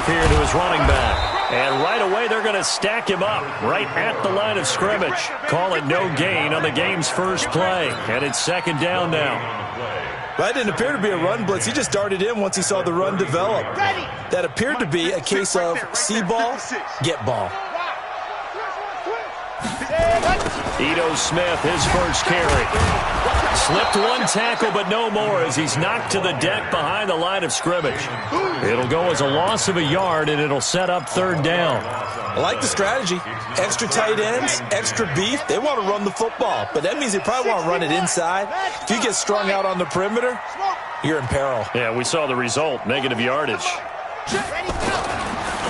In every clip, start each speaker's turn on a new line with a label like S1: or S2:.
S1: here to his running back. And right away, they're going to stack him up right at the line of scrimmage. Call it no gain on the game's first play. And it's second down now.
S2: That didn't appear to be a run blitz. He just darted in once he saw the run develop. That appeared to be a case of see ball, get ball.
S1: Ito Smith, his first carry. Slipped one tackle, but no more as he's knocked to the deck behind the line of scrimmage. It'll go as a loss of a yard, and it'll set up third down.
S2: I like the strategy. Extra tight ends, extra beef. They want to run the football, but that means they probably want to run it inside. If you get strung out on the perimeter, you're in peril.
S1: Yeah, we saw the result, negative yardage.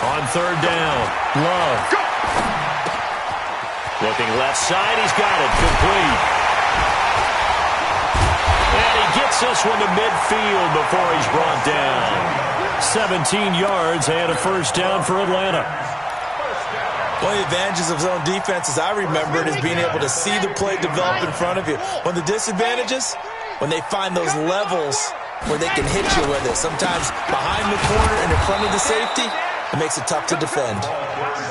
S1: On third down, Love. Looking left side, he's got it, complete. And he gets this one to midfield before he's brought down. 17 yards and a first down for Atlanta.
S2: One of the advantages of zone defense, as I remember it, is being able to see the play develop in front of you. One of the disadvantages, when they find those levels where they can hit you with it, sometimes behind the corner and in front of the safety, it makes it tough to defend.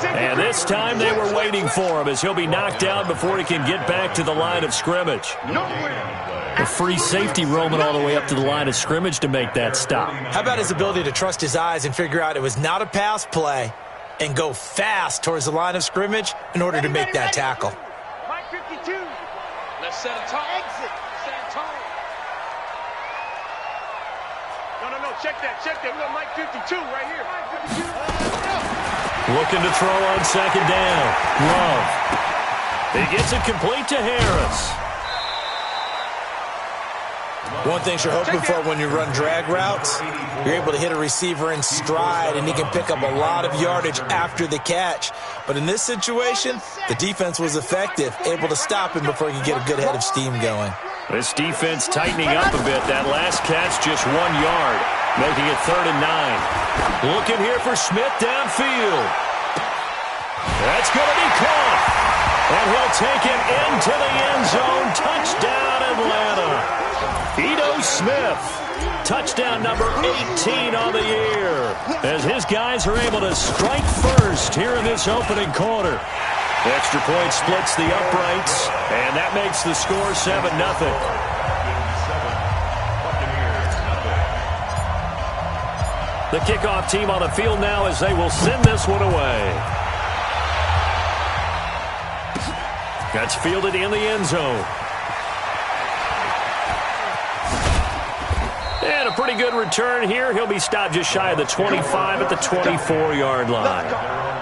S1: And this time they were waiting for him as he'll be knocked out before he can get back to the line of scrimmage. A free safety roaming all the way up to the line of scrimmage to make that stop.
S2: How about his ability to trust his eyes and figure out it was not a pass play and go fast towards the line of scrimmage in order to make that tackle?
S3: Mike 52. Let's set a tone. Exit. Set a tone. No. Check that. We got Mike 52 right here. Mike 52.
S1: Looking to throw on second down. Love. He gets it complete to Harris.
S2: One thing you're hoping for when you run drag routes, you're able to hit a receiver in stride, and he can pick up a lot of yardage after the catch. But in this situation, the defense was effective, able to stop him before he could get a good head of steam going.
S1: This defense tightening up a bit. That last catch just 1 yard, making it 3rd and 9. Looking here for Smith downfield. That's going to be caught. And he'll take it into the end zone. Touchdown, Atlanta. Ito Smith, touchdown number 18 on the year, as his guys are able to strike first here in this opening quarter. Extra point splits the uprights, and that makes the score 7-0. The kickoff team on the field now as they will send this one away. That's fielded in the end zone. And a pretty good return here. He'll be stopped just shy of the 25 at the 24-yard line.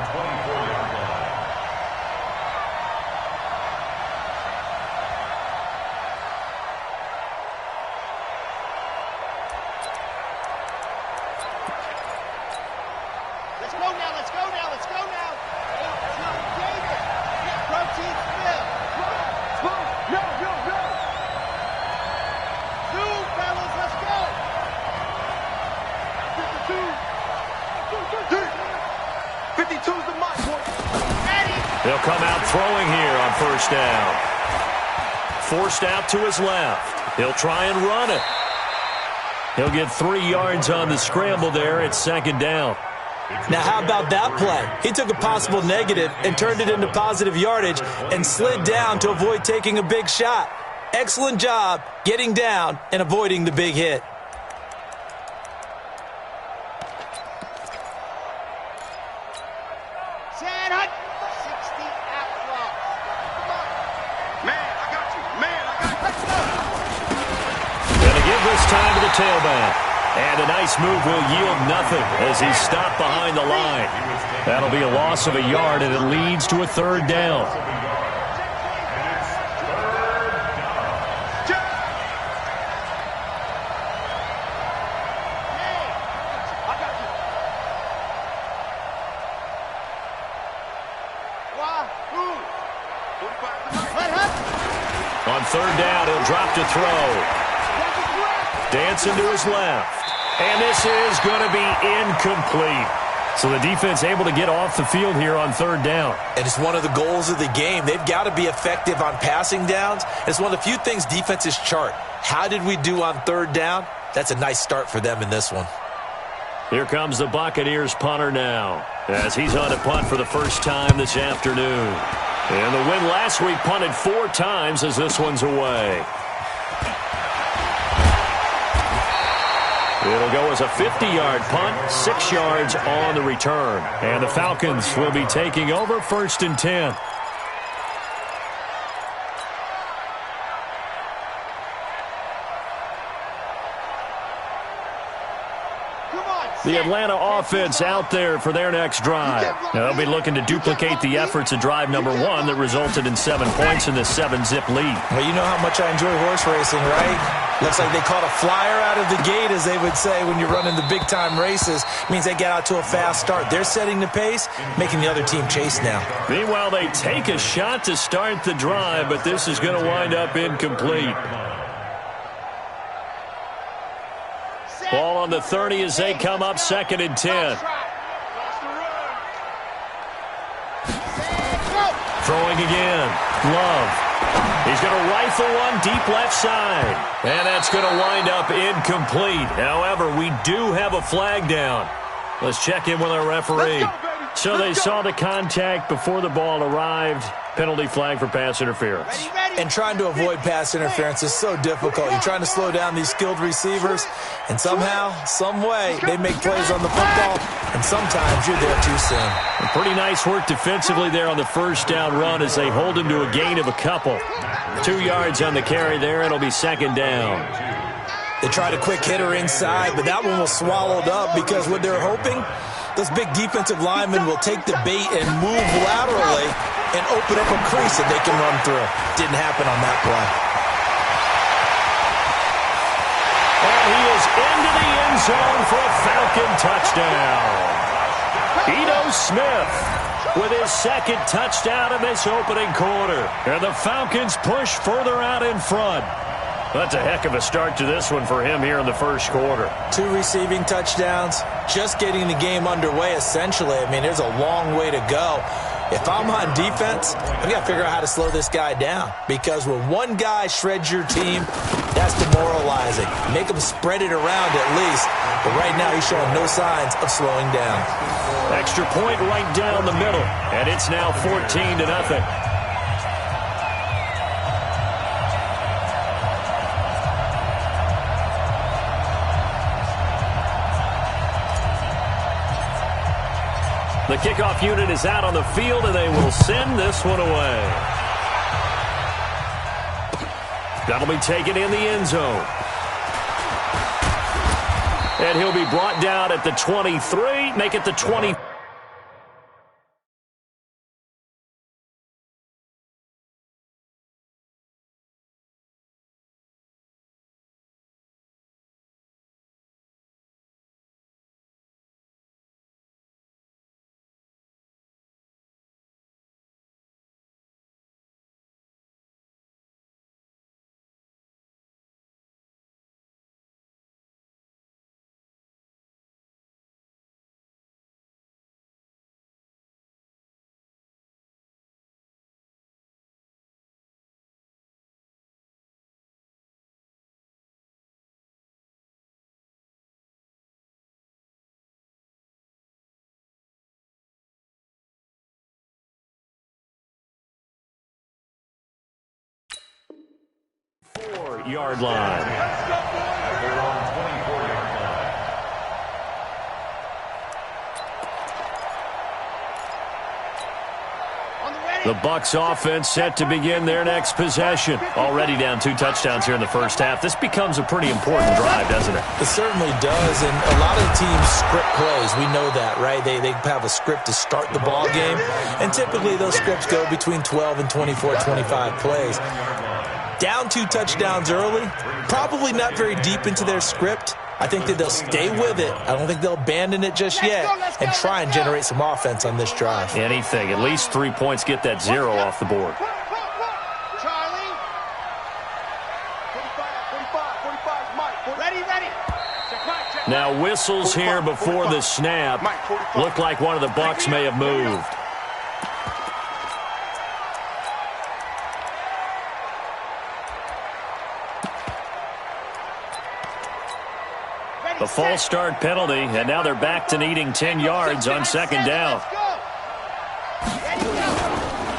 S1: They'll come out throwing here on first down. Forced out to his left. He'll try and run it. He'll get 3 yards on the scramble there at second down.
S2: Now, how about that play? He took a possible negative and turned it into positive yardage and slid down to avoid taking a big shot. Excellent job getting down and avoiding the big hit.
S1: Time to the tailback. And a nice move will yield nothing as he's stopped behind the line. That'll be a loss of a yard, and it leads to a 3rd down. On 3rd down, he'll drop to throw. Dancing to his left. And this is going to be incomplete. So the defense able to get off the field here on 3rd down.
S2: And it's one of the goals of the game. They've got to be effective on passing downs. It's one of the few things defenses chart. How did we do on 3rd down? That's a nice start for them in this one.
S1: Here comes the Buccaneers punter now, as he's on to punt for the first time this afternoon. And the win last week punted 4 times as this one's away. It'll go as a 50-yard punt, 6 yards on the return. And the Falcons will be taking over 1st and 10. The Atlanta offense out there for their next drive. Now, they'll be looking to duplicate the efforts of drive number 1 that resulted in 7 points in this 7-zip lead.
S2: Well, you know how much I enjoy horse racing, right? Looks like they caught a flyer out of the gate, as they would say when you're running the big-time races. Means they get out to a fast start. They're setting the pace, making the other team chase now.
S1: Meanwhile, they take a shot to start the drive, but this is going to wind up incomplete. Ball on the 30 as they come up 2nd and 10. Throwing again. Love. He's going to rifle one deep left side. And that's going to wind up incomplete. However, we do have a flag down. Let's check in with our referee. So they saw the contact before the ball arrived. Penalty flag for pass interference.
S2: And trying to avoid pass interference is so difficult. You're trying to slow down these skilled receivers, and somehow, some way, they make plays on the football, and sometimes you're there too soon.
S1: Pretty nice work defensively there on the first down run as they hold him to a gain of a couple. 2 yards on the carry there, and it'll be 2nd down.
S2: They tried a quick hitter inside, but that one was swallowed up because what they're hoping, those big defensive linemen will take the bait and move laterally and open up a crease that they can run through. Didn't happen on that play.
S1: And he is into the end zone for a Falcon touchdown. Ito Smith with his 2nd touchdown in this opening quarter. And the Falcons push further out in front. That's a heck of a start to this one for him here in the first quarter.
S2: 2 receiving touchdowns, just getting the game underway essentially. I mean, there's a long way to go. If I'm on defense, I've got to figure out how to slow this guy down, because when one guy shreds your team, that's demoralizing. Make him spread it around at least. But right now, he's showing no signs of slowing down.
S1: Extra point right down the middle, and it's now 14-0. The kickoff unit is out on the field, and they will send this one away. That'll be taken in the end zone. And he'll be brought down at the 23, make it the 20. Yard line. The Bucs offense set to begin their next possession. Already down 2 touchdowns here in the first half. This becomes a pretty important drive, doesn't it?
S2: It certainly does, and a lot of teams script plays. We know that, right? They have a script to start the ball game, and typically those scripts go between 12 and 24, 25 plays. Down 2 touchdowns early, probably not very deep into their script. I think that they'll stay with it. I don't think they'll abandon it just yet and try and generate some offense on this drive.
S1: Anything. At least 3 points, get that 0 off the board. Now whistles here before the snap. Looked like one of the Bucs may have moved. The A false start penalty, and now they're back to needing 10 yards on second down.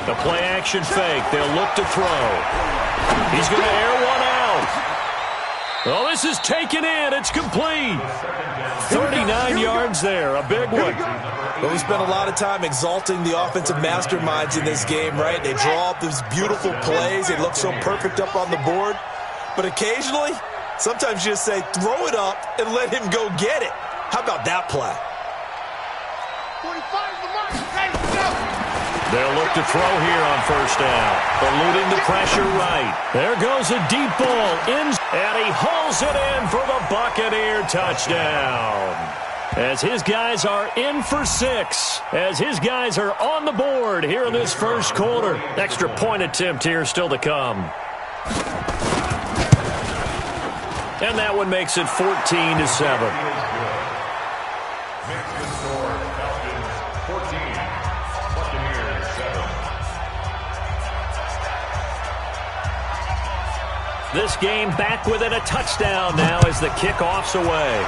S1: The play-action fake. They'll look to throw. He's going to air one out. Oh, this is taken in. It's complete. 39 yards there. A big one.
S2: Well, we spent a lot of time exalting the offensive masterminds in this game, right? They draw up these beautiful plays. They look so perfect up on the board. But occasionally, sometimes you just say, throw it up and let him go get it. How about that play?
S3: 45 is the mark. Hey, go.
S1: They'll look to throw here on first down. Eluding the pressure right. There goes a deep ball in, and he hauls it in for the Buccaneer touchdown. As his guys are in for 6. As his guys are on the board here in this first quarter. Extra point attempt here still to come. And that one makes it 14-7. This game back within a touchdown now as the kickoff's away.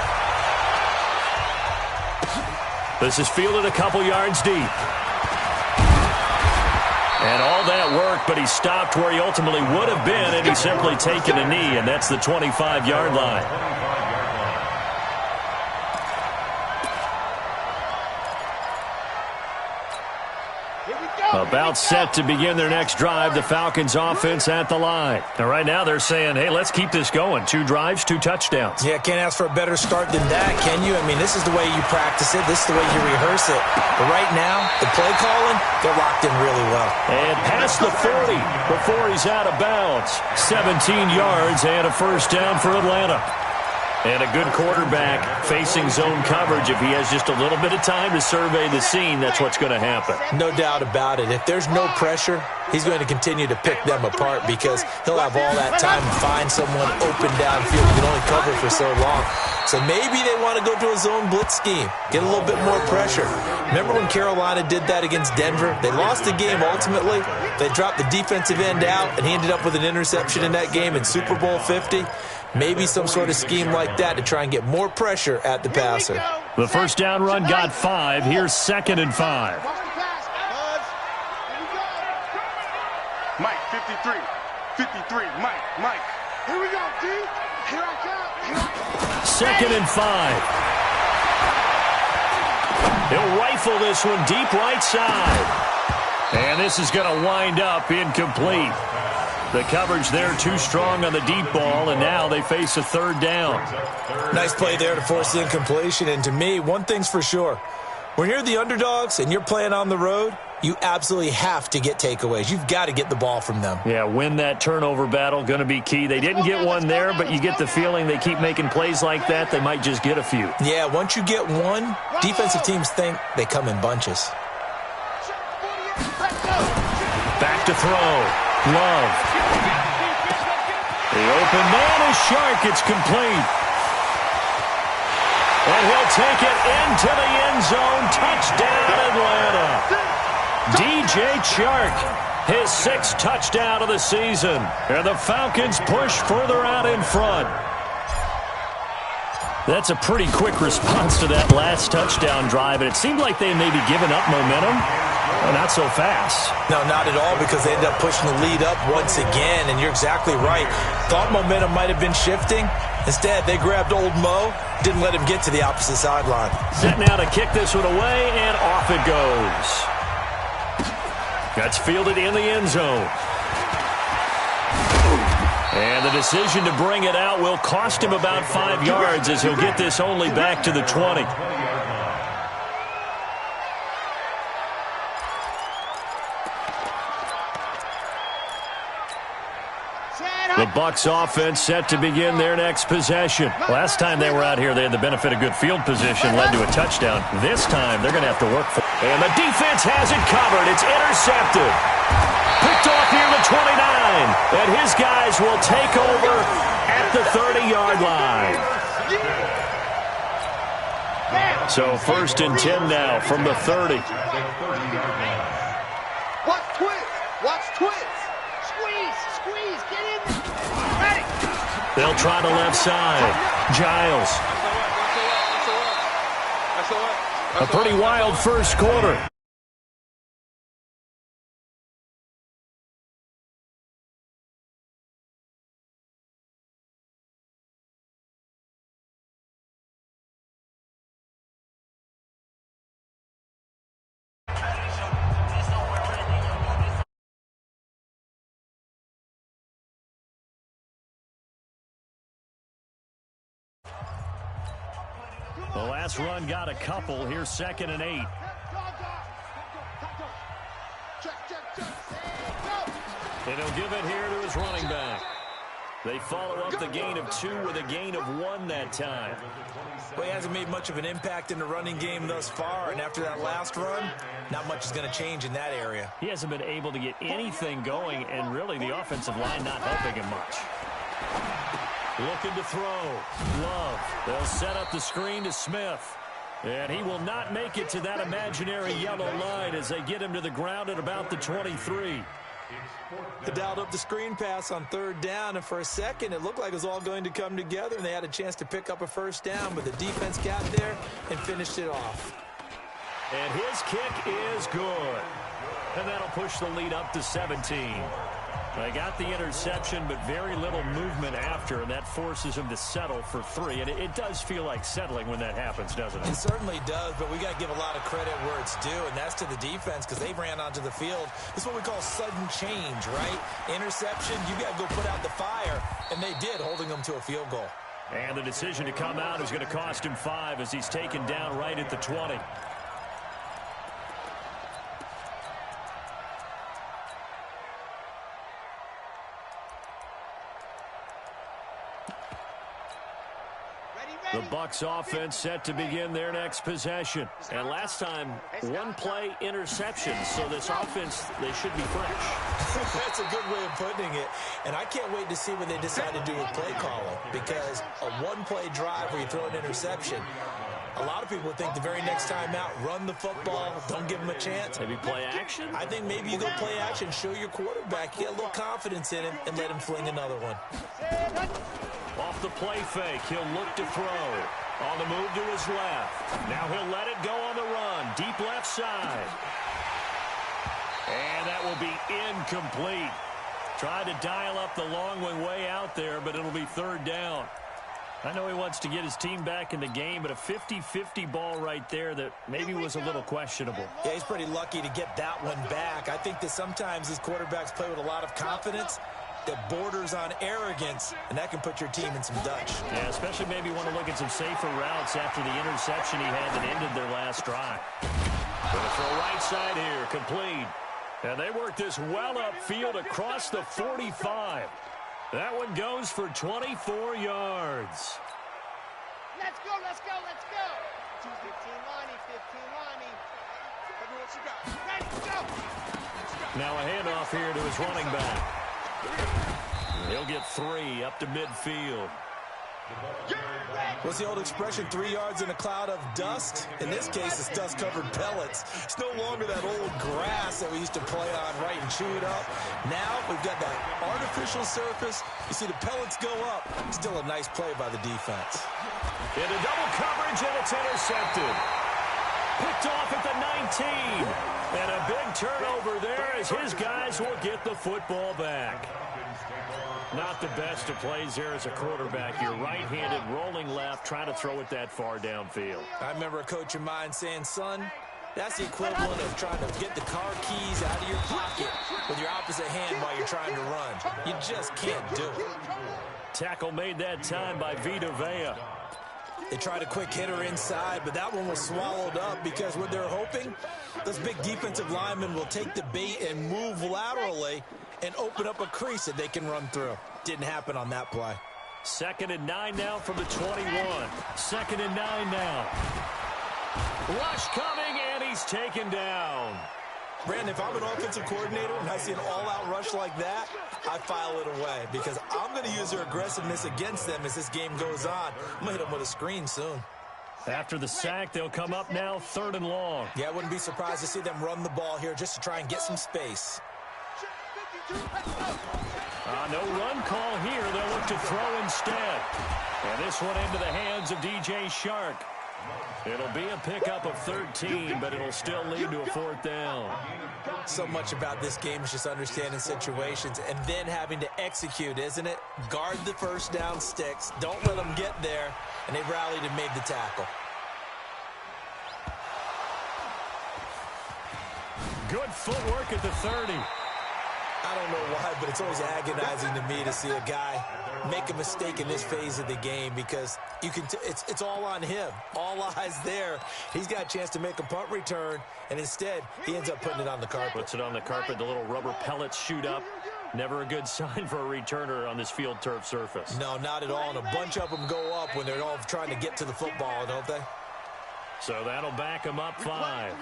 S1: This is fielded a couple yards deep. And all that work, but he stopped where he ultimately would have been, and he's simply taken a knee, and that's the 25-yard line. About set to begin their next drive, the Falcons offense at the line. And right now they're saying, hey, let's keep this going. 2 drives, 2 touchdowns.
S2: Yeah, can't ask for a better start than that, can you? I mean, this is the way you practice it. This is the way you rehearse it. But right now, the play calling, they're locked in really well.
S1: And past the 40 before he's out of bounds. 17 yards and a first down for Atlanta. And a good quarterback facing zone coverage. If he has just a little bit of time to survey the scene, that's what's going to happen.
S2: No doubt about it. If there's no pressure, he's going to continue to pick them apart because he'll have all that time to find someone open downfield. He can only cover for so long. So maybe they want to go to a zone blitz scheme, get a little bit more pressure. Remember when Carolina did that against Denver? They lost the game ultimately. They dropped the defensive end out, and he ended up with an interception in that game in Super Bowl 50. Maybe some sort of scheme like that to try and get more pressure at the passer.
S1: The first down run got 5. Here's 2nd and 5.
S3: Mike, 53. 53. Mike. Here we go, D. Here I come.
S1: 2nd and 5. He'll rifle this one deep right side. And this is going to wind up incomplete. The coverage there too strong on the deep ball, and now they face a 3rd down.
S2: Nice play there to force the incompletion. And to me, one thing's for sure. When you're the underdogs and you're playing on the road, you absolutely have to get takeaways. You've got to get the ball from them.
S1: Yeah, win that turnover battle, going to be key. They didn't get one there, but you get the feeling they keep making plays like that, they might just get a few.
S2: Yeah, once you get one, defensive teams think they come in bunches.
S1: Back to throw. Love. The open man is Shark. It's complete. And he'll take it into the end zone. Touchdown, Atlanta. DJ Chark, his 6th touchdown of the season. And the Falcons push further out in front. That's a pretty quick response to that last touchdown drive, and it seemed like they may be giving up momentum. Well, not so fast.
S2: No, not at all, because they ended up pushing the lead up once again, and you're exactly right. Thought momentum might have been shifting. Instead, they grabbed old Mo, didn't let him get to the opposite sideline.
S1: Set now to kick this one away, and off it goes. That's fielded in the end zone. And the decision to bring it out will cost him about 5 yards as he'll get this only back to the 20. The Bucs offense set to begin their next possession. Last time they were out here, they had the benefit of good field position, led to a touchdown. This time, they're going to have to work for it. And the defense has it covered. It's intercepted. Picked off near the 29. And his guys will take over at the 30-yard line. So 1st and 10 now from the 30.
S3: Watch twist. Watch twist. Squeeze. Get in. Ready.
S1: They'll try the left side. Giles. A pretty wild first quarter. The last run got a couple. Here's 2nd and 8. And he'll give it here to his running back. They follow up the gain of 2 with a gain of 1 that time.
S2: Well, he hasn't made much of an impact in the running game thus far, and after that last run, not much is going to change in that area.
S1: He hasn't been able to get anything going, and really the offensive line not helping him much. Looking to throw. Love. They'll set up the screen to Smith. And he will not make it to that imaginary yellow line as they get him to the ground at about the 23.
S2: They dialed up the screen pass on 3rd down, and for a second it looked like it was all going to come together, and they had a chance to pick up a 1st down, but the defense got there and finished it off.
S1: And his kick is good. And that'll push the lead up to 17. They got the interception, but very little movement after, and that forces him to settle for 3. And it does feel like settling when that happens, doesn't it?
S2: It certainly does, but we got to give a lot of credit where it's due, and that's to the defense because they ran onto the field. This is what we call sudden change, right? Interception, you got to go put out the fire, and they did, holding them to a field goal.
S1: And the decision to come out is going to cost him 5 as he's taken down right at the 20. The Bucs offense set to begin their next possession. And last time, 1-play interception. So this offense, they should be fresh.
S2: That's a good way of putting it. And I can't wait to see what they decide to do with play calling. Because a 1-play drive where you throw an interception, a lot of people think the very next time out, run the football, don't give him a chance.
S1: Maybe play action?
S2: I think maybe you go play action, show your quarterback, get a little confidence in him, and let him fling another one.
S1: Off the play fake, he'll look to throw. On the move to his left. Now he'll let it go on the run. Deep left side. And that will be incomplete. Tried to dial up the long one way out there, but it'll be 3rd down. I know he wants to get his team back in the game, but a 50-50 ball right there that maybe was a little questionable.
S2: Yeah, he's pretty lucky to get that one back. I think that sometimes these quarterbacks play with a lot of confidence that borders on arrogance, and that can put your team in some Dutch.
S1: Yeah, especially maybe want to look at some safer routes after the interception he had that ended their last drive. Gonna throw right side here, complete. And they work this well upfield across the 45. That one goes for 24 yards.
S3: Let's go, let's go, let's go. 2-15 Lonnie, 15 Lonnie. Everyone, you got ready, go.
S1: Now a handoff here to his running back. He'll get 3 up to midfield.
S2: What's the old expression, 3 yards in a cloud of dust? In this case, it's dust-covered pellets. It's no longer that old grass that we used to play on, right, and chew it up. Now we've got that artificial surface. You see the pellets go up. Still a nice play by the defense.
S1: Into double coverage, and it's intercepted. Picked off at the 19. And a big turnover there as his guys will get the football back. Not the best of plays there as a quarterback. You're right-handed, rolling left, trying to throw it that far downfield.
S2: I remember a coach of mine saying, son, that's the equivalent of trying to get the car keys out of your pocket with your opposite hand while you're trying to run. You just can't do it.
S1: Tackle made that time by Vita Vea.
S2: They tried a quick hitter inside, but that one was swallowed up because what they're hoping, those big defensive linemen will take the bait and move laterally and open up a crease that they can run through. Didn't happen on that play.
S1: 2nd and 9 now from the 21. 2nd and 9 now. Rush coming, and he's taken down.
S2: Brandon, if I'm an offensive coordinator and I see an all-out rush like that, I file it away because I'm going to use their aggressiveness against them as this game goes on. I'm going to hit them with a screen soon.
S1: After the sack, they'll come up now 3rd and long.
S2: Yeah, I wouldn't be surprised to see them run the ball here just to try and get some space.
S1: No run call here. They'll look to throw instead. And this one into the hands of DJ Shark. It'll be a pickup of 13, but it'll still lead to a 4th down.
S2: So much about this game is just understanding situations and then having to execute, isn't it? Guard the first down sticks. Don't let them get there. And they rallied and made the tackle.
S1: Good footwork at the 30.
S2: I don't know why, but it's always agonizing to me to see a guy make a mistake in this phase of the game because you can. It's all on him. All eyes there. He's got a chance to make a punt return, and instead he ends up putting it on the carpet.
S1: Puts it on the carpet. The little rubber pellets shoot up. Never a good sign for a returner on this field turf surface.
S2: No, not at all. And a bunch of them go up when they're all trying to get to the football, don't they?
S1: So that'll back them up 5.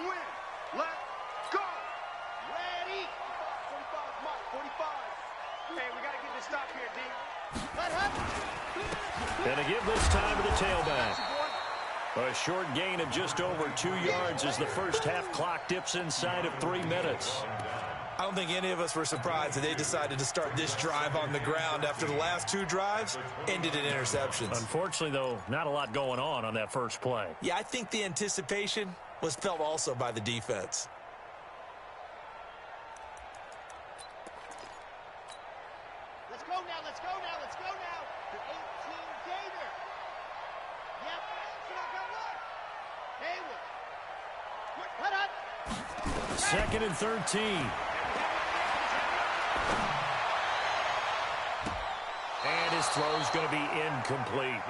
S1: And to give this time to the tailback. A short gain of just over 2 yards as the first half clock dips inside of 3 minutes.
S2: I don't think any of us were surprised that they decided to start this drive on the ground after the last 2 drives ended in interceptions.
S1: Unfortunately, though, not a lot going on that first play.
S2: Yeah, I think the anticipation was felt also by the defense.
S3: Let's go now, let's go now, let's go now. The 18 Gator. Yep. Hayward. Cut up.
S1: 2nd and 13. And his throw is going to be incomplete.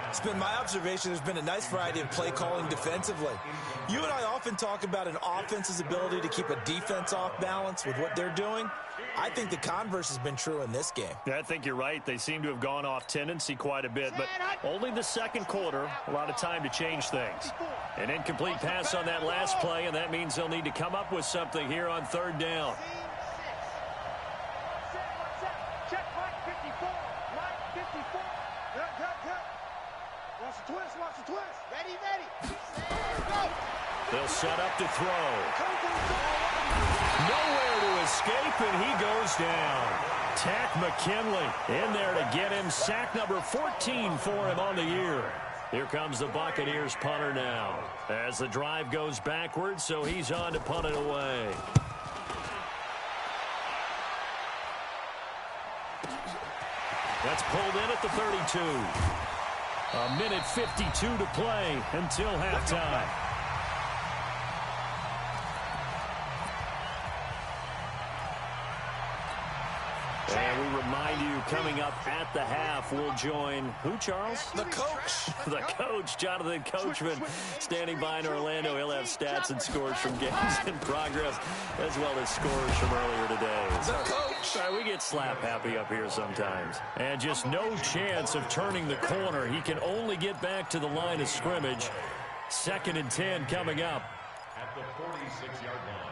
S2: It's been my observation there's been a nice variety of play calling defensively. You and I often talk about an offense's ability to keep a defense off balance with what they're doing. I think the converse has been true in this game.
S1: Yeah, I think you're right. They seem to have gone off tendency quite a bit, but only the second quarter, a lot of time to change things. An incomplete pass on that last play, and that means they'll need to come up with something here on 3rd down.
S3: Check Mike 54. Mike 54. Watch the twist. Ready. Go.
S1: They'll set up to throw. Nowhere to escape, and he goes down. Tack McKinley in there to get him. Sack number 14 for him on the year. Here comes the Buccaneers punter now. As the drive goes backwards, so he's on to punt it away. That's pulled in at the 32. A minute 52 to play until halftime. And we remind you, coming up at the half, we'll join who, Charles?
S2: The coach.
S1: The coach, Jonathan Coachman, standing by in Orlando. He'll have stats and scores from games in progress, as well as scores from earlier today.
S2: The coach.
S1: We get slap happy up here sometimes. And just no chance of turning the corner. He can only get back to the line of scrimmage. 2nd and 10 coming up.
S4: At the 46-yard line.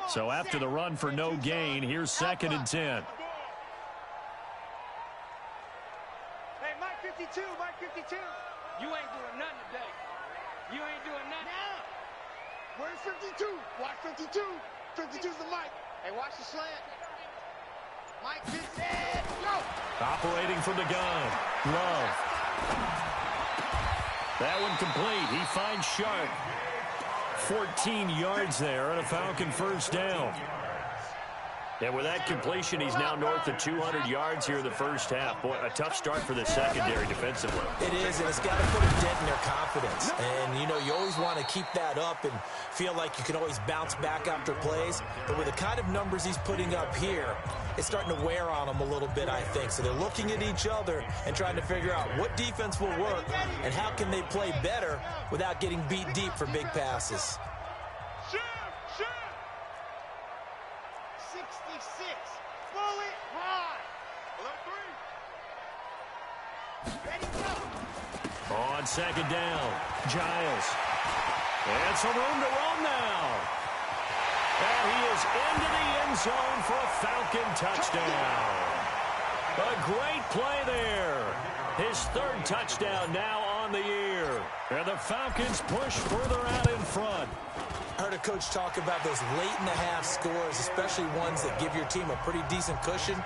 S1: So after the run for no gain, here's 2nd and 10.
S3: Hey, Mike 52. You ain't doing nothing today. You ain't doing nothing. Now. Where's 52? Watch 52. 52's the Mike. Hey, watch the slant. Mike gets it. Go.
S1: Operating from the gun. Love. That one complete. He finds Sharp. 14 yards there and a Falcon first down. And with that completion, he's now north of 200 yards here in the first half. Boy, a tough start for the secondary defensively.
S2: It is, and it's got to put a dent in their confidence. And, you know, you always want to keep that up and feel like you can always bounce back after plays. But with the kind of numbers he's putting up here, it's starting to wear on them a little bit, I think. So they're looking at each other and trying to figure out what defense will work and how can they play better without getting beat deep for big passes.
S3: 66. Pull it high. Ready, go.
S1: On 2nd down, Giles. And some room to run now. And he is into the end zone for a Falcon touchdown. A great play there. His 3rd touchdown now on the year. And the Falcons push further out in front.
S2: I heard a coach talk about those late-in-the-half scores, especially ones that give your team a pretty decent cushion.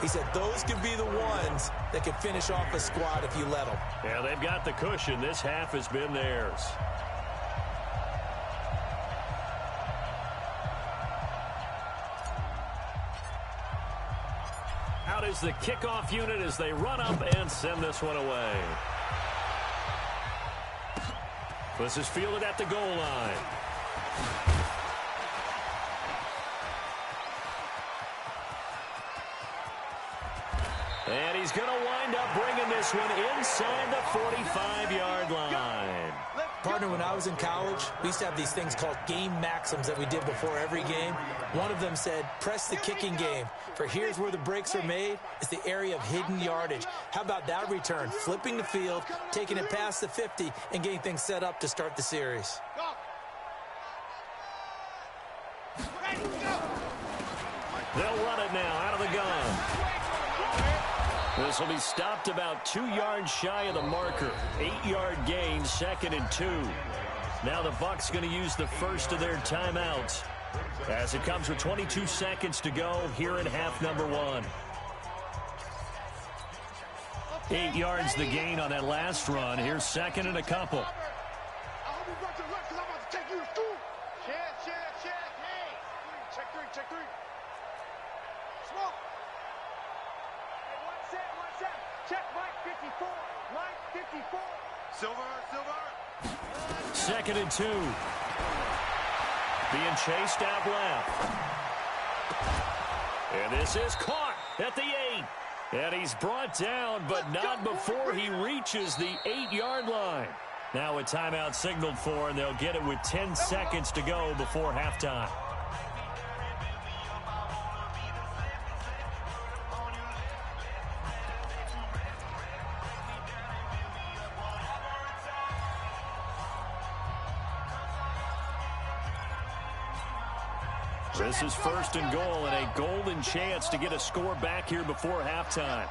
S2: He said those could be the ones that can finish off a squad if you let them.
S1: Yeah, they've got the cushion. This half has been theirs. Out is the kickoff unit as they run up and send this one away. This is fielded at the goal line. And he's going to wind up bringing this one inside the 45-yard line.
S2: Partner, when I was in college, we used to have these things called game maxims that we did before every game. One of them said, press the kicking game, for here's where the breaks are made. It's the area of hidden yardage. How about that return? Flipping the field, taking it past the 50, and getting things set up to start the series.
S1: They'll run it now out of the gun. This will be stopped about 2 yards shy of the marker. 8-yard gain, 2nd and 2. Now the Bucs going to use the first of their timeouts as it comes with 22 seconds to go here in half number 1. 8 yards the gain on that last run. Here's 2nd and a couple.
S3: I hope you brought your lunch because I'm about to take you to school. Check. Hey. Check three. Smoke. Hey, 1 set. Check Mike 54. Mike 54. Silver.
S1: 2nd and 2. Being chased out left. And this is caught at the 8. And he's brought down, but not before he reaches the 8-yard line. Now a timeout signaled for, and they'll get it with 10 seconds to go before halftime. This is 1st and goal, and a golden chance to get a score back here before halftime.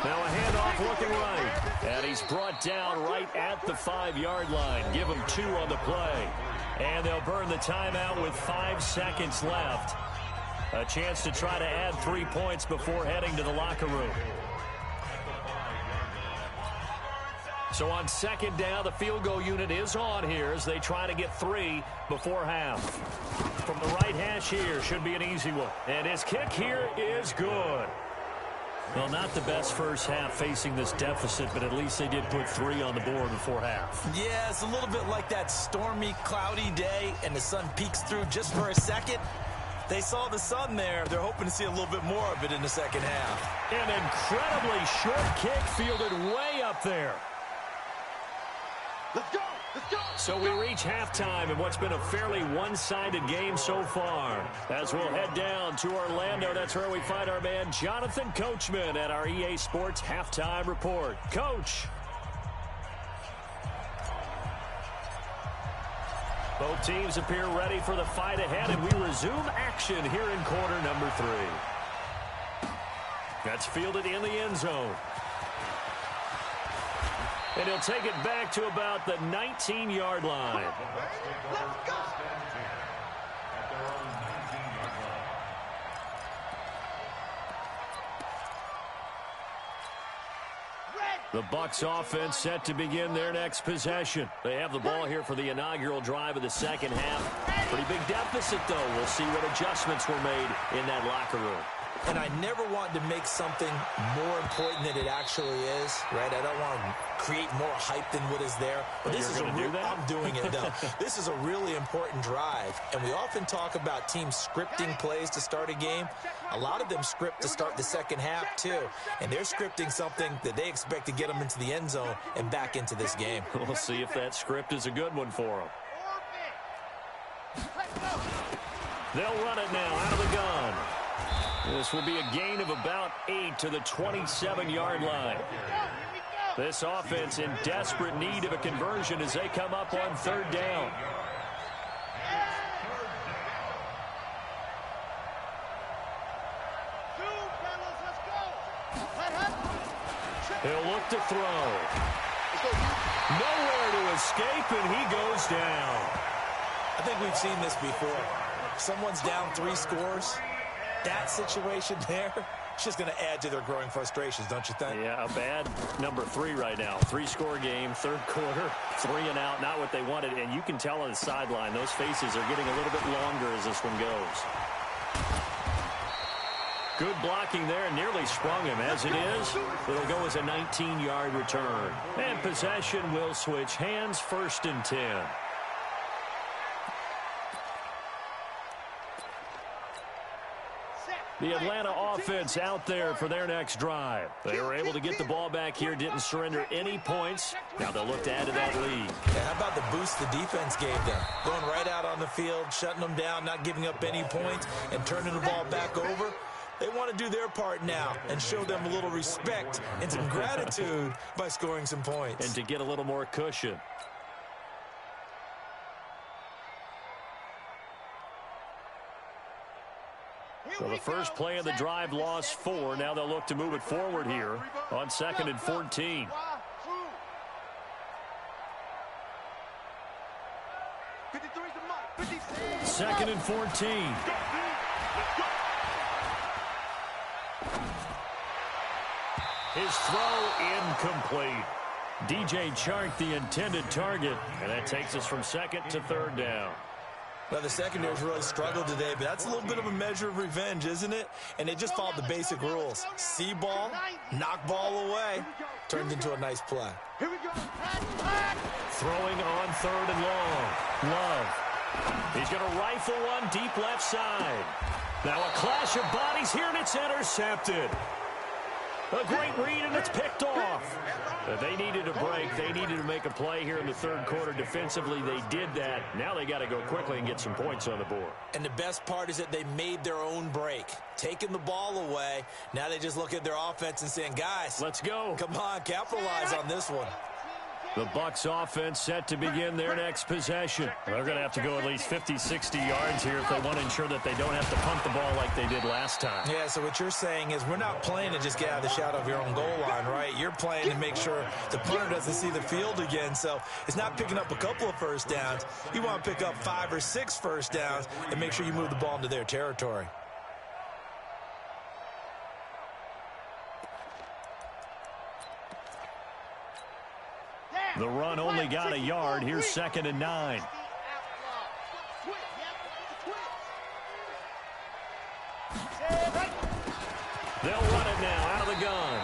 S1: Now a handoff looking right, and he's brought down right at the 5-yard line. Give him 2 on the play, and they'll burn the timeout with 5 seconds left. A chance to try to add 3 points before heading to the locker room. So on 2nd down, the field goal unit is on here as they try to get 3 before half. From the right hash here, should be an easy one. And his kick here is good. Well, not the best first half facing this deficit, but at least they did put 3 on the board before half.
S2: Yeah, it's a little bit like that stormy, cloudy day, and the sun peeks through just for a second. They saw the sun there. They're hoping to see a little bit more of it in the second half.
S1: An incredibly short kick fielded way up there.
S3: Let's go.
S1: So we reach halftime in what's been a fairly one-sided game so far. As we'll head down to Orlando, that's where we find our man Jonathan Coachman at our EA Sports Halftime Report. Coach. Both teams appear ready for the fight ahead, and we resume action here in quarter number 3. That's fielded in the end zone. And he'll take it back to about the 19-yard line.
S3: Let's go.
S1: The Bucs offense set to begin their next possession. They have the ball here for the inaugural drive of the second half. Pretty big deficit, though. We'll see what adjustments were made in that locker room.
S2: And I never want to make something more important than it actually is, right? I don't want to create more hype than what is there. But this is I'm doing it now. This is a really important drive. And we often talk about teams scripting plays to start a game. A lot of them script to start the second half, too. And they're scripting something that they expect to get them into the end zone and back into this game.
S1: We'll see if that script is a good one for them. They'll run it now out of the gun. This will be a gain of about 8 to the 27-yard line. This offense in desperate need of a conversion as they come up on 3rd down. He'll look to throw. Nowhere to escape, and he goes down.
S2: I think we've seen this before. Someone's down 3 scores. That situation there, it's just going to add to their growing frustrations, don't you think?
S1: Yeah, a bad number 3 right now. 3-score game, third quarter, 3 and out, not what they wanted. And you can tell on the sideline, those faces are getting a little bit longer as this one goes. Good blocking there, nearly sprung him. As it is, it'll go as a 19-yard return. And possession will switch hands, 1st and 10. The Atlanta offense out there for their next drive. They were able to get the ball back here, didn't surrender any points. Now they'll look to add to that lead.
S2: Yeah, how about the boost the defense gave them? Going right out on the field, shutting them down, not giving up any points, and turning the ball back over. They want to do their part now and show them a little respect and some gratitude by scoring some points.
S1: And to get a little more cushion. So the first play of the drive lost 4. Now they'll look to move it forward here on 2nd and 14. Second and 14. His throw incomplete. DJ Chark, the intended target, and that takes us from 2nd to 3rd down.
S2: Well, the secondary's really struggled today, but that's a little bit of a measure of revenge, isn't it? And they just followed the basic rules. See ball, knock ball away. Turned into a nice play.
S1: Throwing on 3rd and long. Love. He's going to rifle one deep left side. Now a clash of bodies here, and it's intercepted. A great read, and it's picked off. They needed a break. They needed to make a play here in the 3rd quarter. Defensively, they did that. Now they got to go quickly and get some points on the board.
S2: And the best part is that they made their own break. Taking the ball away. Now they just look at their offense and saying, guys,
S1: let's go.
S2: Come on, capitalize on this one.
S1: The Bucs offense set to begin their next possession. They're going to have to go at least 50, 60 yards here if they want to ensure that they don't have to punt the ball like they did last time.
S2: Yeah, so what you're saying is we're not playing to just get out of the shadow of your own goal line, right? You're playing to make sure the punter doesn't see the field again. So it's not picking up a couple of first downs. You want to pick up 5 or 6 first downs and make sure you move the ball into their territory.
S1: The run only got a yard. Here's 2nd and 9. They'll run it now out of the gun.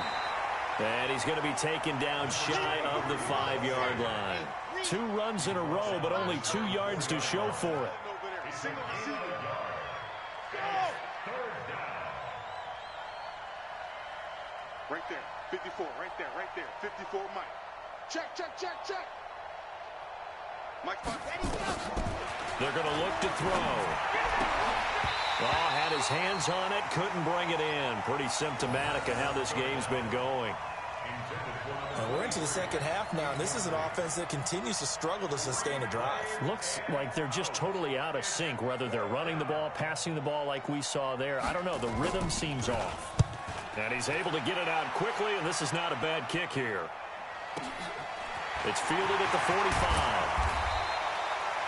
S1: And he's going to be taken down shy of the 5-yard line. 2 runs in a row, but only 2 yards to show for it.
S3: Right there, 54, right there, 54, Mike. Check. Mike,
S1: they're going to look to throw. Well, had his hands on it, couldn't bring it in. Pretty symptomatic of how this game's been going.
S2: And we're into the second half now, and this is an offense that continues to struggle to sustain a drive.
S1: Looks like they're just totally out of sync, whether they're running the ball, passing the ball like we saw there. I don't know. The rhythm seems off. And he's able to get it out quickly, and this is not a bad kick here. It's fielded at the 45.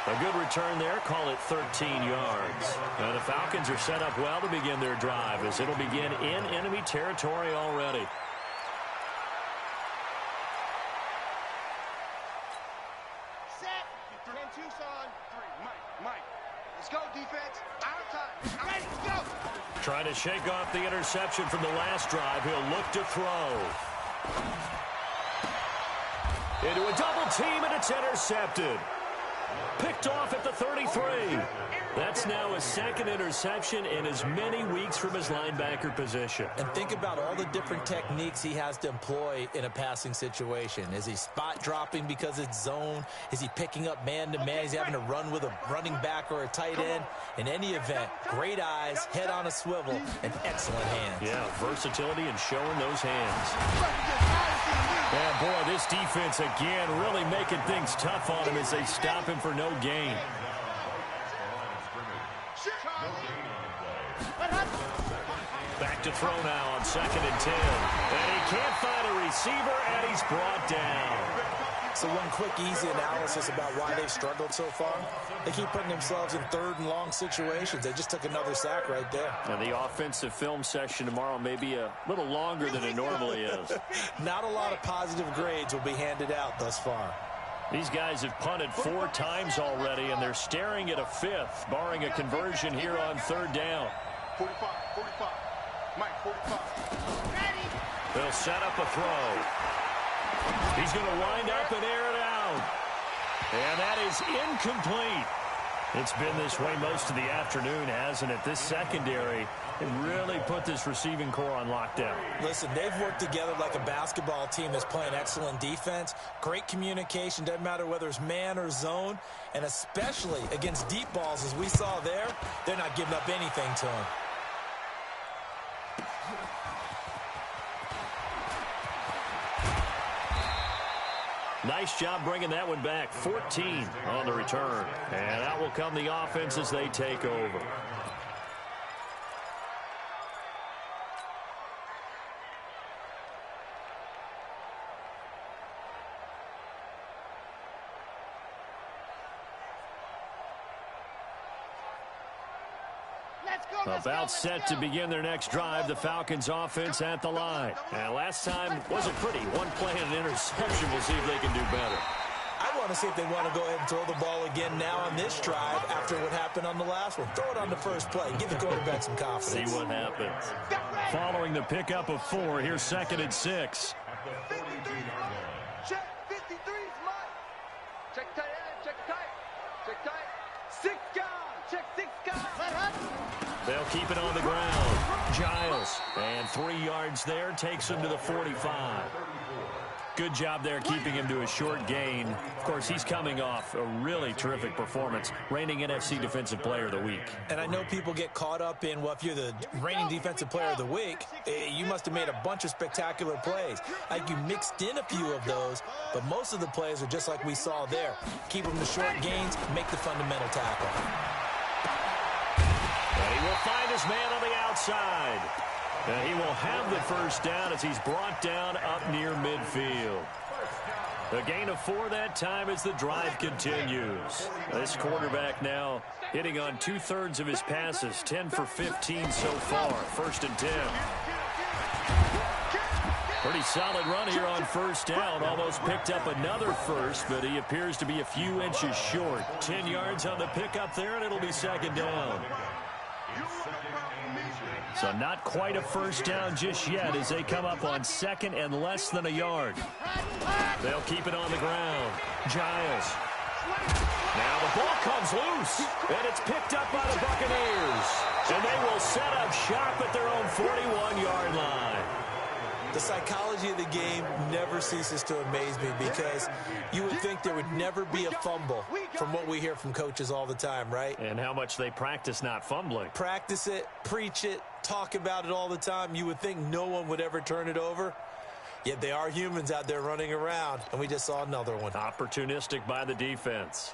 S1: A good return there. Call it 13 yards. Now the Falcons are set up well to begin their drive as it'll begin in enemy territory already.
S3: set. 10 Tucson. 3, Mike. Let's go, defense. Our time. Ready, go.
S1: Trying to shake off the interception from the last drive. He'll look to throw. Into a double team, and it's intercepted. Picked off at the 33. That's now his 2nd interception in as many weeks from his linebacker position.
S2: And think about all the different techniques he has to employ in a passing situation. Is he spot dropping because it's zone? Is he picking up man-to-man? Is he having to run with a running back or a tight end? In any event, great eyes, head on a swivel, and excellent hands.
S1: Yeah, versatility and showing those hands. Yeah, boy, this defense again really making things tough on him as they stop him for no gain. Back to throw now on 2nd and 10. And he can't find a receiver, and he's brought down.
S2: So one quick, easy analysis about why they've struggled so far. They keep putting themselves in 3rd and long situations. They just took another sack right there.
S1: And the offensive film session tomorrow may be a little longer than it normally is.
S2: Not a lot of positive grades will be handed out thus far.
S1: These guys have punted 4 times already, and they're staring at a 5th, barring a conversion here on 3rd down.
S3: 45, Mike, 45.
S1: They'll set up a throw. He's going to wind up and air it out. And that is incomplete. It's been this way most of the afternoon, hasn't it? This secondary really put this receiving core on lockdown.
S2: Listen, they've worked together like a basketball team that's playing excellent defense. Great communication. Doesn't matter whether it's man or zone. And especially against deep balls, as we saw there, they're not giving up anything to them.
S1: Nice job bringing that one back. 14 on the return. And out will come the offense as they take over. About set to begin their next drive, the Falcons offense at the line. And last time wasn't pretty. 1 play and an interception. We'll see if they can do better.
S2: I want to see if they want to go ahead and throw the ball again now on this drive after what happened on the last one. Throw it on the first play. Give the quarterback some confidence.
S1: See what happens. Following the pickup of 4, here's 2nd and 6.
S3: Check 53's Mike. Check tight end, check tight. Check tight. 6 guard, check 6 guard.
S1: They'll keep it on the ground. Giles, and 3 yards there, takes him to the 45. Good job there keeping him to a short gain. Of course, he's coming off a really terrific performance, reigning NFC Defensive Player of the Week.
S2: And I know people get caught up in, well, if you're the reigning Defensive Player of the Week, you must have made a bunch of spectacular plays. Like you mixed in a few of those, but most of the plays are just like we saw there. Keep them to short gains, make the fundamental tackle.
S1: And he will find his man on the outside. And he will have the first down as he's brought down up near midfield. A gain of 4 that time as the drive continues. This quarterback now hitting on 2/3 of his passes, 10 for 15 so far. 1st and 10. Pretty solid run here on 1st down. Almost picked up another first, but he appears to be a few inches short. 10 yards on the pickup there, and it'll be 2nd down. So not quite a first down just yet as they come up on 2nd and less than a yard. They'll keep it on the ground. Giles. Now the ball comes loose, and it's picked up by the Buccaneers. And they will set up shop at their own 41-yard line.
S2: The psychology of the game never ceases to amaze me because you would think there would never be a fumble from what we hear from coaches all the time, right?
S1: And how much they practice not fumbling.
S2: Practice it, preach it, talk about it all the time. You would think no one would ever turn it over. Yet they are humans out there running around, and we just saw another one.
S1: Opportunistic by the defense.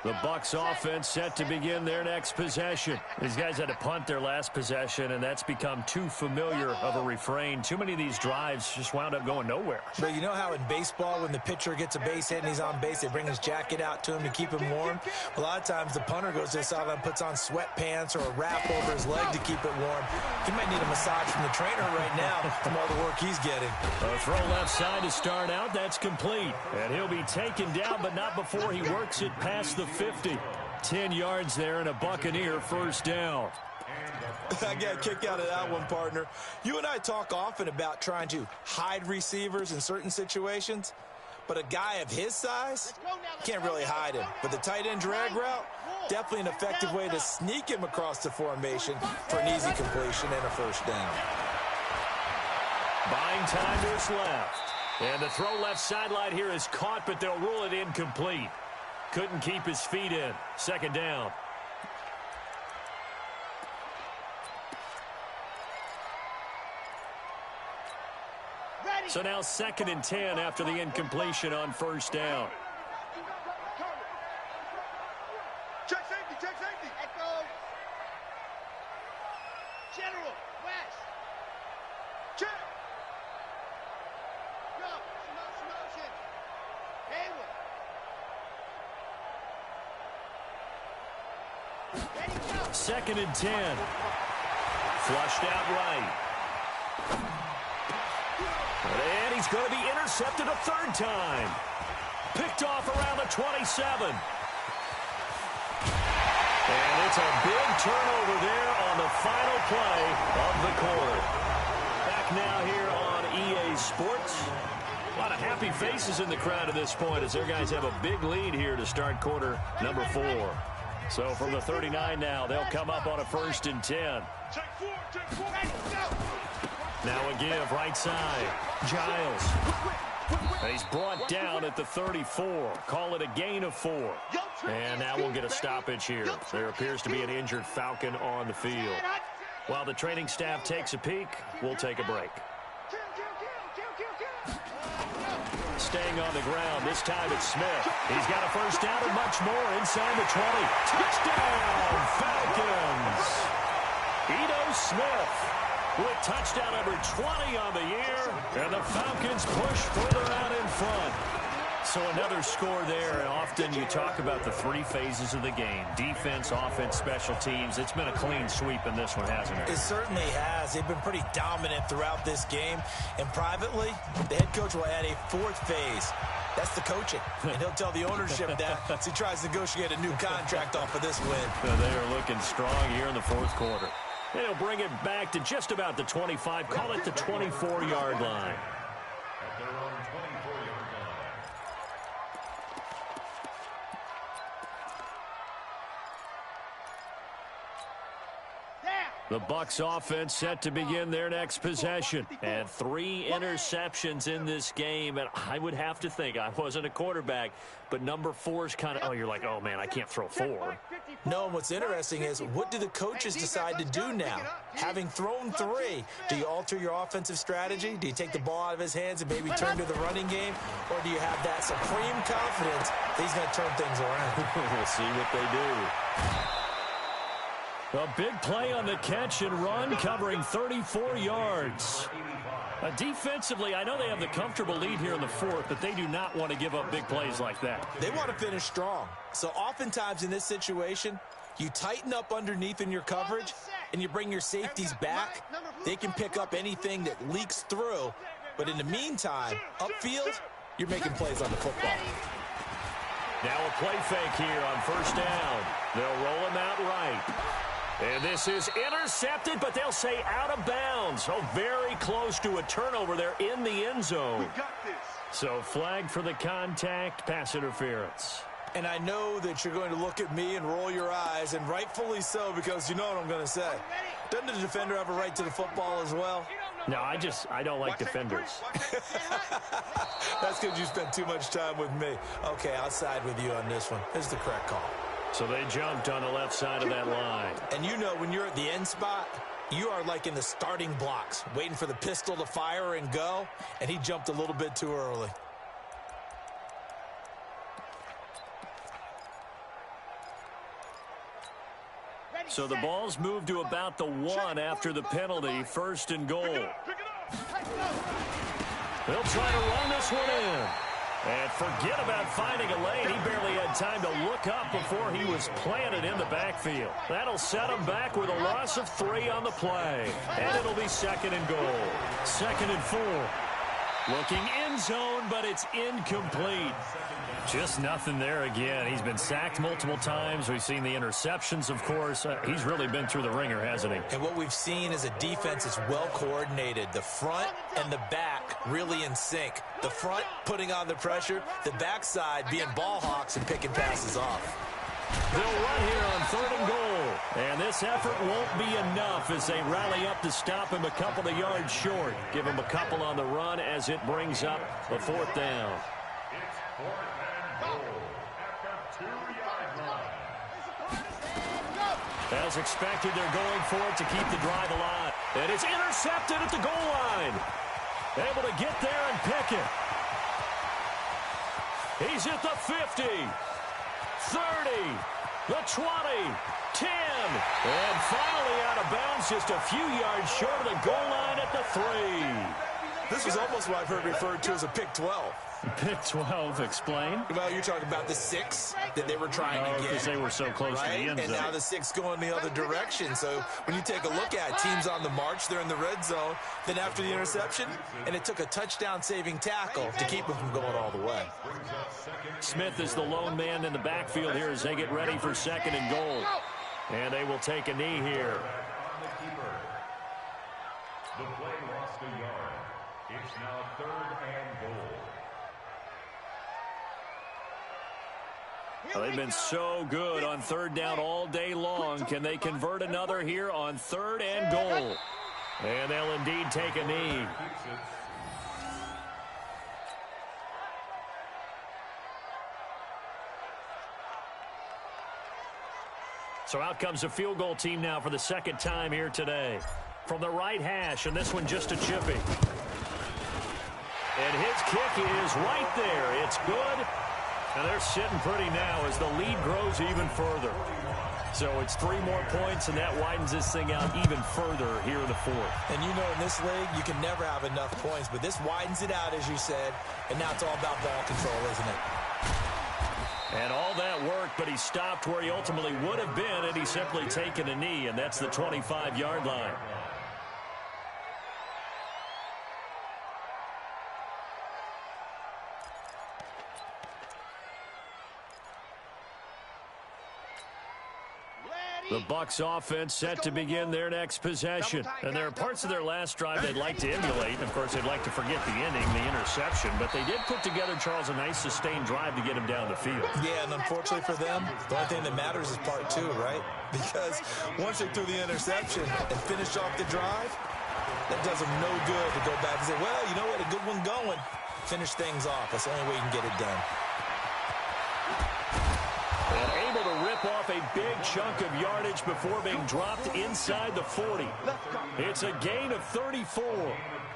S1: The Bucs offense set to begin their next possession. These guys had to punt their last possession, and that's become too familiar of a refrain. Too many of these drives just wound up going nowhere.
S2: But you know how in baseball, when the pitcher gets a base hit and he's on base, they bring his jacket out to him to keep him warm? A lot of times the punter goes to the sideline, puts on sweatpants or a wrap over his leg to keep it warm. He might need a massage from the trainer right now from all the work he's getting.
S1: A throw left side to start out. That's complete. And he'll be taken down, but not before he works it past the 50. 10 yards there and a Buccaneer first down.
S2: I got a kick out of that one, partner. You and I talk often about trying to hide receivers in certain situations, but a guy of his size can't really hide him. But the tight end drag route, definitely an effective way to sneak him across the formation for an easy completion and a first down.
S1: Buying time to his left. And the throw left sideline here is caught, but they'll rule it incomplete. Couldn't keep his feet in. 2nd down. So now 2nd and 10 after the incompletion on first down.
S3: Check safety, check safety. General, West. Check. Go. Motion. Hayward. Ready, go.
S1: 2nd and 10. Flushed out right. And he's going to be intercepted a 3rd time. Picked off around the 27. And it's a big turnover there on the final play of the quarter. Back now here on EA Sports. A lot of happy faces in the crowd at this point as their guys have a big lead here to start quarter number 4. So from the 39 now, they'll come up on a 1st and 10. Now a give, right side. Giles. He's brought down at the 34. Call it a gain of 4. And now we'll get a stoppage here. There appears to be an injured Falcon on the field. While the training staff takes a peek, we'll take a break. Staying on the ground, this time it's Smith. He's got a 1st down and much more inside the 20. Touchdown, Falcons! Ito Smith with touchdown number 20 on the year, and the Falcons push further out in front. So another score there, and often you talk about the 3 phases of the game. Defense, offense, special teams. It's been a clean sweep in this one, hasn't it?
S2: It certainly has. They've been pretty dominant throughout this game. And privately, the head coach will add a 4th phase. That's the coaching. And he'll tell the ownership that as he tries to negotiate a new contract off of this win.
S1: So they are looking strong here in the 4th quarter. They'll bring it back to just about the 25. Call it the 24-yard line.
S4: At their own 24-yard line.
S1: The Bucs offense set to begin their next possession. And 3 interceptions in this game. And I would have to think, I wasn't a quarterback, but number 4 is kind of, oh, you're like, oh, man, I can't throw 4.
S2: No, and what's interesting is, what do the coaches decide to do now? Having thrown 3, do you alter your offensive strategy? Do you take the ball out of his hands and maybe turn to the running game? Or do you have that supreme confidence that he's going to turn things around?
S1: We'll see what they do. A big play on the catch and run, covering 34 yards. Defensively, I know they have the comfortable lead here in the 4th, but they do not want to give up big plays like that.
S2: They want to finish strong. So oftentimes in this situation, you tighten up underneath in your coverage, and you bring your safeties back. They can pick up anything that leaks through. But in the meantime, upfield, you're making plays on the football.
S1: Now a play fake here on 1st down. They'll roll him out right. And this is intercepted, but they'll say out of bounds. Oh, very close to a turnover there in the end zone. So flag for the contact, pass interference.
S2: And I know that you're going to look at me and roll your eyes, and rightfully so, because you know what I'm going to say. Doesn't the defender have a right to the football as well?
S1: No, I don't like defenders.
S2: That's because you spent too much time with me. Okay, I'll side with you on this one. This is the correct call.
S1: So they jumped on the left side of that line.
S2: And you know, when you're at the end spot, you are like in the starting blocks, waiting for the pistol to fire and go, and he jumped a little bit too early.
S1: So the ball's moved to about the 1 after the penalty, 1st and goal. They'll try to run this one in. And forget about finding a lane. He barely had time to look up before he was planted in the backfield. That'll set him back with a loss of 3 on the play. And it'll be 2nd and goal. 2nd and 4. Looking end zone, but it's incomplete. Just nothing there again. He's been sacked multiple times. We've seen the interceptions, of course. He's really been through the ringer, hasn't he?
S2: And what we've seen is a defense that's well coordinated. The front and the back really in sync. The front putting on the pressure, the backside being ball hawks and picking passes off.
S1: They'll run here on 3rd and goal. And this effort won't be enough as they rally up to stop him a couple of yards short. Give him a couple on the run as it brings up the 4th down.
S4: It's 4th and goal at the 2-yard line.
S1: As expected, they're going for it to keep the drive alive. And it's intercepted at the goal line. Able to get there and pick it. He's at the 50. 30. The 20, 10, and finally out of bounds just a few yards short of the goal line at the 3.
S2: This was almost what I've heard referred to as a pick 12.
S1: Pick 12, explain.
S2: Well, you're talking about the 6 that they were trying to get.
S1: Because they were so close to the end zone.
S2: And now the 6 going the other direction. So when you take a look at teams on the march, they're in the red zone. Then after the interception, and it took a touchdown-saving tackle to keep them from going all the way.
S1: Smith is the lone man in the backfield here as they get ready for 2nd and goal. And they will take a knee here.
S4: The play lost a yard. It's now 3rd and goal.
S1: Well, they've been so good on 3rd down all day long. Can they convert another here on 3rd and goal? And they'll indeed take a knee. So out comes the field goal team now for the 2nd time here today. From the right hash, and this one just a chippy. And his kick is right there. It's good. And they're sitting pretty now as the lead grows even further. So it's 3 more points, and that widens this thing out even further here in the 4th.
S2: And you know, in this league, you can never have enough points, but this widens it out, as you said, and now it's all about ball control, isn't it?
S1: And all that worked, but he stopped where he ultimately would have been, and he's simply taken a knee, and that's the 25-yard line. The Bucs offense set to begin their next possession. And there are parts of their last drive they'd like to emulate. And, of course, they'd like to forget the ending, the interception. But they did put together, Charles, a nice sustained drive to get him down the field.
S2: Yeah, and unfortunately for them, the only thing that matters is part 2, right? Because once they threw the interception and finished off the drive, that does them no good to go back and say, well, you know what, a good one going. Finish things off. That's the only way you can get it done.
S1: And able to rip off a big chunk of yardage before being dropped inside the 40. It's a gain of 34.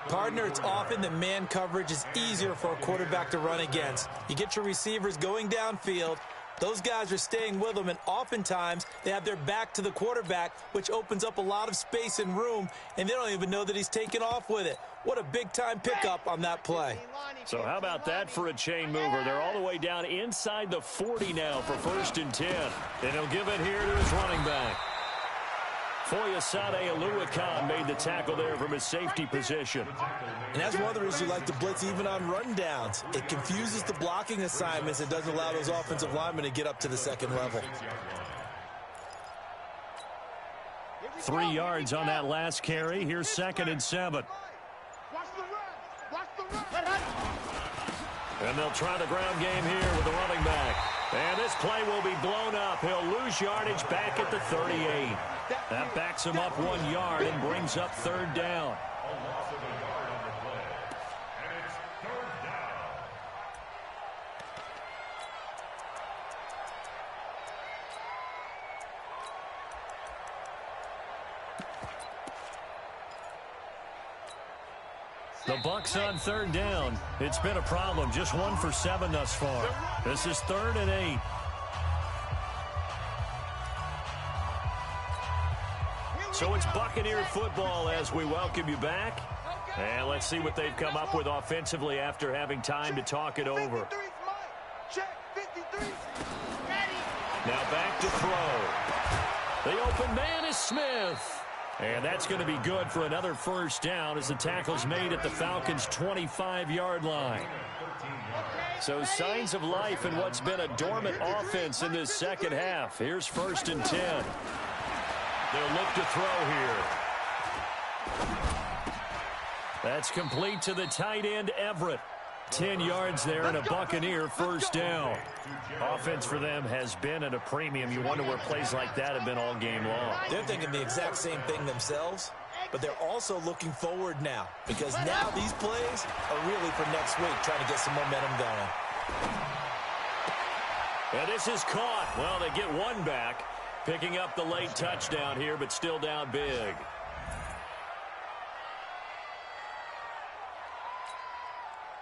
S2: Partner, it's often that man coverage is easier for a quarterback to run against. You get your receivers going downfield. Those guys are staying with them, and oftentimes they have their back to the quarterback, which opens up a lot of space and room, and they don't even know that he's taken off with it. What a big-time pickup on that play.
S1: So how about that for a chain mover? They're all the way down inside the 40 now for 1st and 10. And he'll give it here to his running back. Foyesade Oluwakan made the tackle there from his safety position.
S2: And that's one of the reasons you like to blitz even on rundowns. It confuses the blocking assignments. It doesn't allow those offensive linemen to get up to the 2nd level.
S1: 3 yards on that last carry. Here's 2nd and 7. And they'll try the ground game here with the running back. And this play will be blown up. He'll lose yardage back at the 38. That backs him up 1 yard and brings up 3rd down.
S4: A loss of a yard on the play. And it's 3rd down.
S1: The Bucs on 3rd down. It's been a problem. Just 1 for 7 thus far. This is 3rd and 8. So it's Buccaneer football as we welcome you back. And let's see what they've come up with offensively after having time to talk it over. Now back to throw. The open man is Smith. And that's going to be good for another 1st down as the tackle's made at the Falcons' 25-yard line. So signs of life in what's been a dormant offense in this 2nd half. Here's 1st and 10. They'll look to throw here. That's complete to the tight end, Everett. 10 yards there and a Buccaneer 1st down. Offense for them has been at a premium. You wonder where plays like that have been all game long.
S2: They're thinking the exact same thing themselves, but they're also looking forward now because now these plays are really for next week, trying to get some momentum going.
S1: And this is caught. Well, they get 1 back, picking up the late touchdown here, but still down big.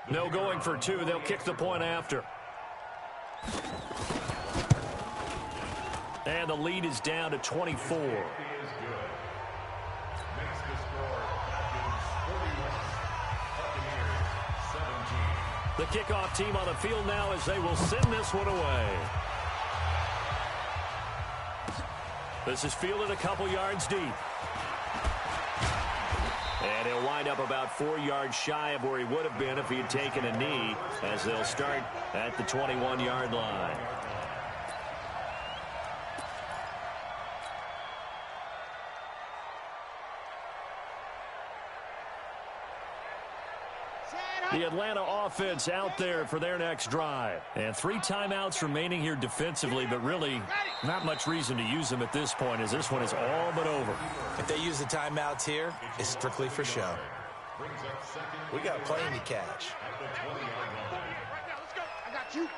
S1: No going for 2. They'll kick the point after. And the lead is down to 24. The kickoff team on the field now as they will send this one away. This is fielded a couple yards deep. And he'll wind up about 4 yards shy of where he would have been if he had taken a knee, as they'll start at the 21-yard line. The Atlanta offense out there for their next drive. And 3 timeouts remaining here defensively, but really not much reason to use them at this point, as this one is all but over.
S2: If they use the timeouts here, it's strictly for show. We got a plane to catch.
S3: Right now, let's go. I got you.